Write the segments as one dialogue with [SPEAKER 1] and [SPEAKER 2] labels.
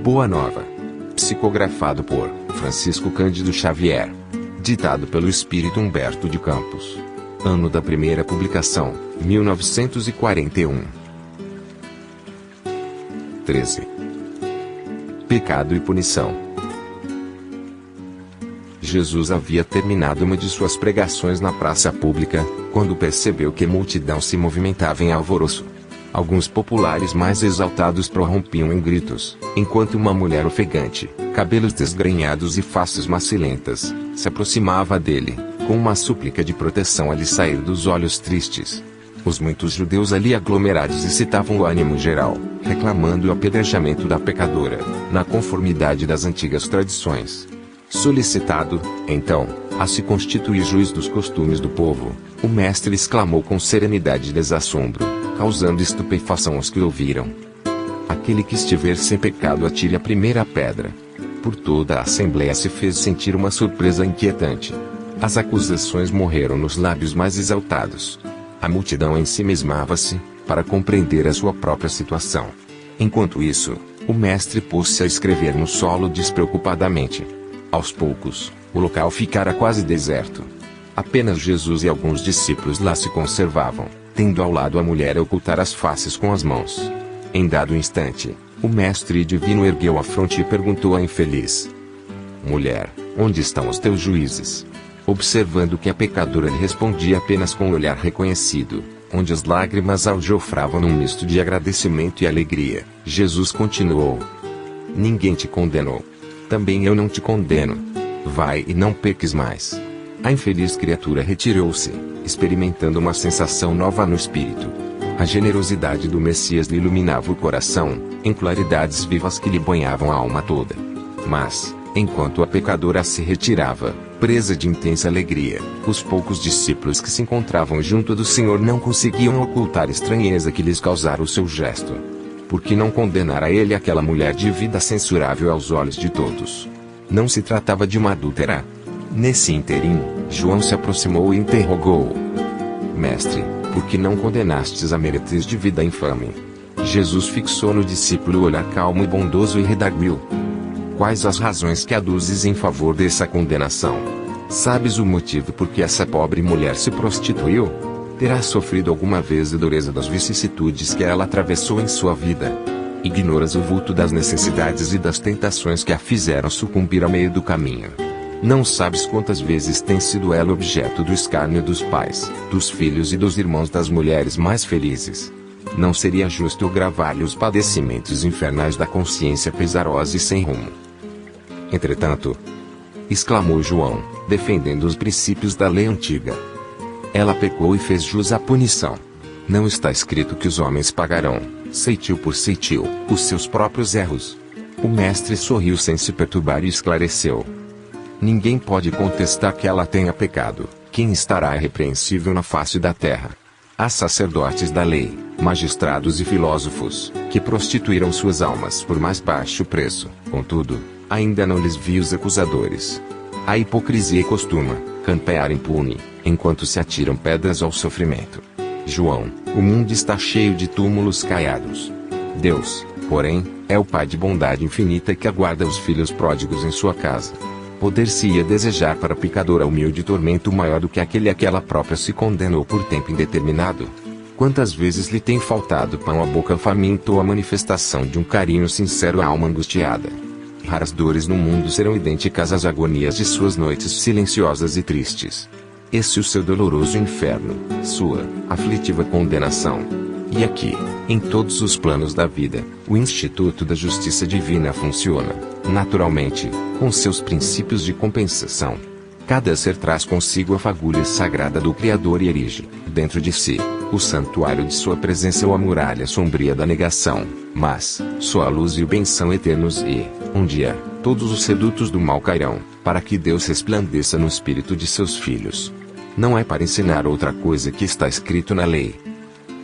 [SPEAKER 1] Boa Nova. Psicografado por Francisco Cândido Xavier. Ditado pelo Espírito Humberto de Campos. Ano da primeira publicação, 1941. 13. Pecado e punição. Jesus havia terminado uma de suas pregações na praça pública, quando percebeu que a multidão se movimentava em alvoroço. Alguns populares mais exaltados prorrompiam em gritos, enquanto uma mulher ofegante, cabelos desgrenhados e faces macilentas, se aproximava dele, com uma súplica de proteção a lhe sair dos olhos tristes. Os muitos judeus ali aglomerados excitavam o ânimo geral, reclamando o apedrejamento da pecadora, na conformidade das antigas tradições. Solicitado, então, a se constituir juiz dos costumes do povo, o mestre exclamou com serenidade e desassombro, causando estupefação aos que ouviram: aquele que estiver sem pecado atire a primeira pedra. Por toda a assembleia se fez sentir uma surpresa inquietante. As acusações morreram nos lábios mais exaltados. A multidão ensimesmava-se, para compreender a sua própria situação. Enquanto isso, o mestre pôs-se a escrever no solo despreocupadamente. Aos poucos, o local ficara quase deserto. Apenas Jesus e alguns discípulos lá se conservavam, tendo ao lado a mulher a ocultar as faces com as mãos. Em dado instante, o mestre divino ergueu a fronte e perguntou à infeliz: mulher, onde estão os teus juízes? Observando que a pecadora lhe respondia apenas com um olhar reconhecido, onde as lágrimas aljofravam num misto de agradecimento e alegria, Jesus continuou: ninguém te condenou. Também eu não te condeno. Vai e não peques mais. A infeliz criatura retirou-se, experimentando uma sensação nova no espírito. A generosidade do Messias lhe iluminava o coração, em claridades vivas que lhe banhavam a alma toda. Mas, enquanto a pecadora se retirava, presa de intensa alegria, os poucos discípulos que se encontravam junto do Senhor não conseguiam ocultar a estranheza que lhes causara o seu gesto. Por que não condenar a ele aquela mulher de vida censurável aos olhos de todos? Não se tratava de uma adúltera. Nesse ínterim, João se aproximou e interrogou: mestre, por que não condenastes a meretriz de vida infame? Jesus fixou no discípulo o olhar calmo e bondoso e redarguiu: quais as razões que aduzes em favor dessa condenação? Sabes o motivo por que essa pobre mulher se prostituiu? Terá sofrido alguma vez a dureza das vicissitudes que ela atravessou em sua vida? Ignoras o vulto das necessidades e das tentações que a fizeram sucumbir ao meio do caminho. Não sabes quantas vezes tem sido ela objeto do escárnio dos pais, dos filhos e dos irmãos das mulheres mais felizes. Não seria justo gravar-lhe os padecimentos infernais da consciência pesarosa e sem rumo. Entretanto, exclamou João, defendendo os princípios da lei antiga, ela pecou e fez jus à punição. Não está escrito que os homens pagarão, ceitil por ceitil, os seus próprios erros? O mestre sorriu sem se perturbar e esclareceu: ninguém pode contestar que ela tenha pecado. Quem estará irrepreensível na face da terra? Há sacerdotes da lei, magistrados e filósofos, que prostituíram suas almas por mais baixo preço. Contudo, ainda não lhes vi os acusadores. A hipocrisia costuma campear impune, enquanto se atiram pedras ao sofrimento. João, o mundo está cheio de túmulos caiados. Deus, porém, é o Pai de bondade infinita que aguarda os filhos pródigos em sua casa. Poder-se-ia desejar para a pecadora humilde tormento maior do que aquele a que ela própria se condenou por tempo indeterminado? Quantas vezes lhe tem faltado pão à boca faminta ou a manifestação de um carinho sincero à alma angustiada? Raras dores no mundo serão idênticas às agonias de suas noites silenciosas e tristes. Esse o seu doloroso inferno, sua aflitiva condenação. E aqui, em todos os planos da vida, o Instituto da Justiça Divina funciona, naturalmente, com seus princípios de compensação. Cada ser traz consigo a fagulha sagrada do Criador e erige, dentro de si, o santuário de sua presença ou a muralha sombria da negação. Mas, sua luz e o bem são eternos e, um dia, todos os sedutos do mal cairão, para que Deus resplandeça no espírito de seus filhos. Não é para ensinar outra coisa que está escrito na lei.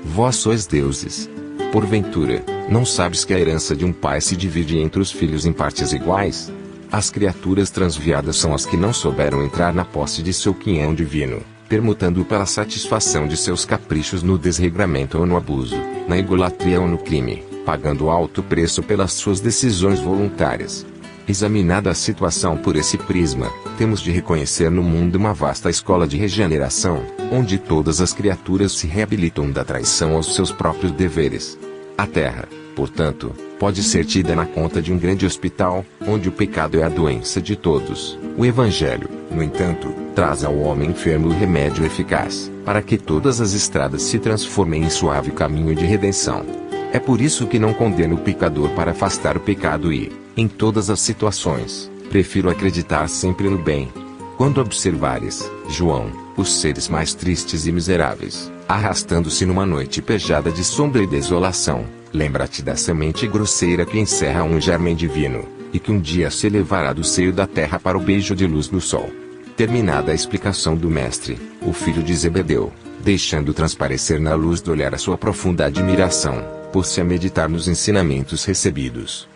[SPEAKER 1] Vós sois deuses. Porventura, não sabes que a herança de um pai se divide entre os filhos em partes iguais? As criaturas transviadas são as que não souberam entrar na posse de seu quinhão divino. permutando pela satisfação de seus caprichos no desregramento ou no abuso, na egolatria ou no crime, pagando alto preço pelas suas decisões voluntárias. Examinada a situação por esse prisma, temos de reconhecer no mundo uma vasta escola de regeneração, onde todas as criaturas se reabilitam da traição aos seus próprios deveres. A Terra, portanto, pode ser tida na conta de um grande hospital, onde o pecado é a doença de todos. O Evangelho, no entanto, traz ao homem enfermo o remédio eficaz, para que todas as estradas se transformem em suave caminho de redenção. É por isso que não condeno o pecador para afastar o pecado e, em todas as situações, prefiro acreditar sempre no bem. Quando observares, João, os seres mais tristes e miseráveis, arrastando-se numa noite pejada de sombra e desolação, lembra-te da semente grosseira que encerra um germen divino, e que um dia se elevará do seio da terra para o beijo de luz do sol. Terminada a explicação do mestre, o filho de Zebedeu, deixando transparecer na luz do olhar a sua profunda admiração, pôs-se a meditar nos ensinamentos recebidos.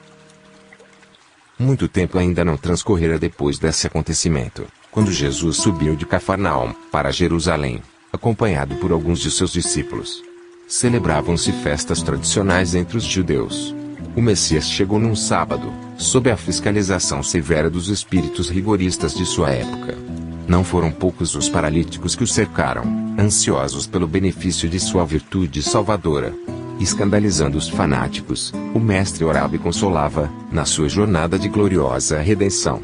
[SPEAKER 1] Muito tempo ainda não transcorrera depois desse acontecimento, quando Jesus subiu de Cafarnaum para Jerusalém, acompanhado por alguns de seus discípulos. Celebravam-se festas tradicionais entre os judeus. O Messias chegou num sábado, sob a fiscalização severa dos espíritos rigoristas de sua época. Não foram poucos os paralíticos que o cercaram, ansiosos pelo benefício de sua virtude salvadora. Escandalizando os fanáticos, o mestre orava e consolava, na sua jornada de gloriosa redenção.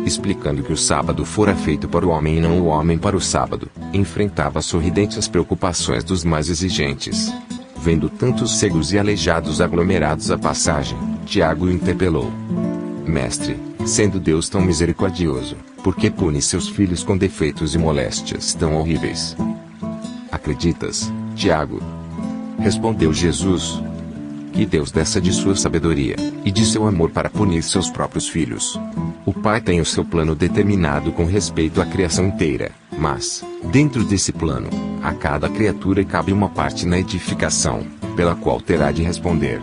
[SPEAKER 1] Explicando que o sábado fora feito para o homem e não o homem para o sábado, enfrentava sorridente as preocupações dos mais exigentes. Vendo tantos cegos e aleijados aglomerados à passagem, Tiago o interpelou: Mestre, sendo Deus tão misericordioso, por que pune seus filhos com defeitos e moléstias tão horríveis? Acreditas, Tiago? Respondeu Jesus: que Deus desça de sua sabedoria, e de seu amor para punir seus próprios filhos. O Pai tem o seu plano determinado com respeito à criação inteira, mas, dentro desse plano, a cada criatura cabe uma parte na edificação, pela qual terá de responder.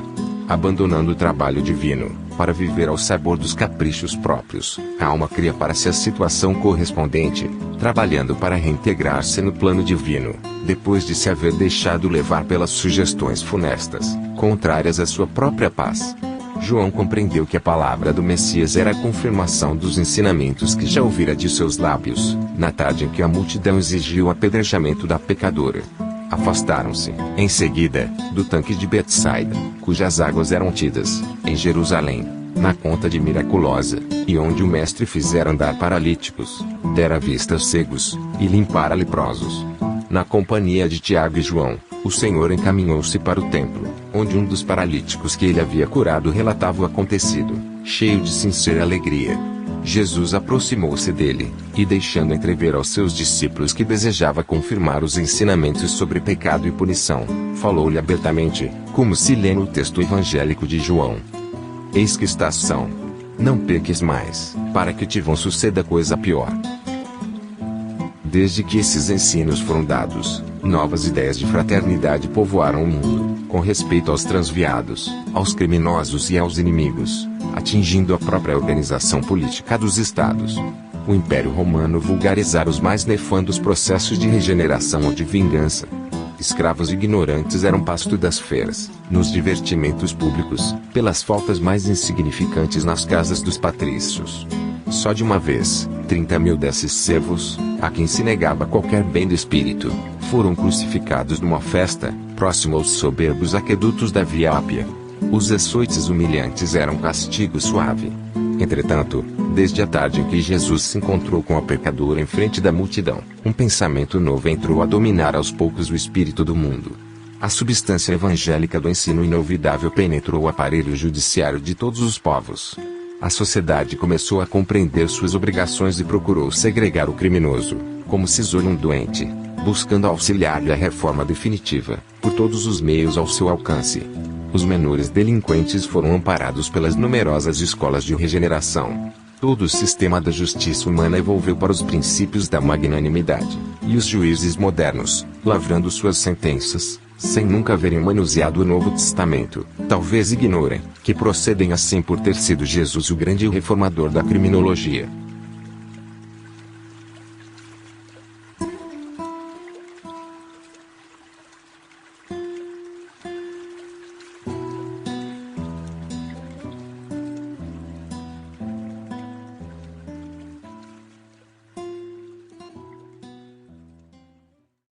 [SPEAKER 1] Abandonando o trabalho divino, para viver ao sabor dos caprichos próprios, a alma cria para si a situação correspondente, trabalhando para reintegrar-se no plano divino, depois de se haver deixado levar pelas sugestões funestas, contrárias à sua própria paz. João compreendeu que a palavra do Messias era a confirmação dos ensinamentos que já ouvira de seus lábios, na tarde em que a multidão exigiu o apedrejamento da pecadora. Afastaram-se, em seguida, do tanque de Betsaida, cujas águas eram tidas, em Jerusalém, na conta de miraculosa, e onde o mestre fizera andar paralíticos, dera vista aos cegos, e limpara leprosos. Na companhia de Tiago e João, o Senhor encaminhou-se para o templo, onde um dos paralíticos que ele havia curado relatava o acontecido, cheio de sincera alegria. Jesus aproximou-se dele, e deixando entrever aos seus discípulos que desejava confirmar os ensinamentos sobre pecado e punição, falou-lhe abertamente, como se lê no texto evangélico de João: Eis que estás são. Não peques mais, para que te não suceda coisa pior. Desde que esses ensinos foram dados, novas ideias de fraternidade povoaram o mundo, com respeito aos transviados, aos criminosos e aos inimigos, atingindo a própria organização política dos estados. O Império Romano vulgarizara os mais nefandos processos de regeneração ou de vingança. Escravos ignorantes eram pasto das feiras, nos divertimentos públicos, pelas faltas mais insignificantes nas casas dos patrícios. Só de uma vez, 30.000 desses servos, a quem se negava qualquer bem do espírito, foram crucificados numa festa, próximo aos soberbos aquedutos da Via Ápia. Os açoites humilhantes eram castigo suave. Entretanto, desde a tarde em que Jesus se encontrou com a pecadora em frente da multidão, um pensamento novo entrou a dominar aos poucos o espírito do mundo. A substância evangélica do ensino inovidável penetrou o aparelho judiciário de todos os povos. A sociedade começou a compreender suas obrigações e procurou segregar o criminoso, como se isola um doente, buscando auxiliar-lhe a reforma definitiva, por todos os meios ao seu alcance. Os menores delinquentes foram amparados pelas numerosas escolas de regeneração. Todo o sistema da justiça humana evolveu para os princípios da magnanimidade, e os juízes modernos, lavrando suas sentenças, sem nunca haverem manuseado o Novo Testamento, talvez ignorem, que procedem assim por ter sido Jesus o grande reformador da criminologia.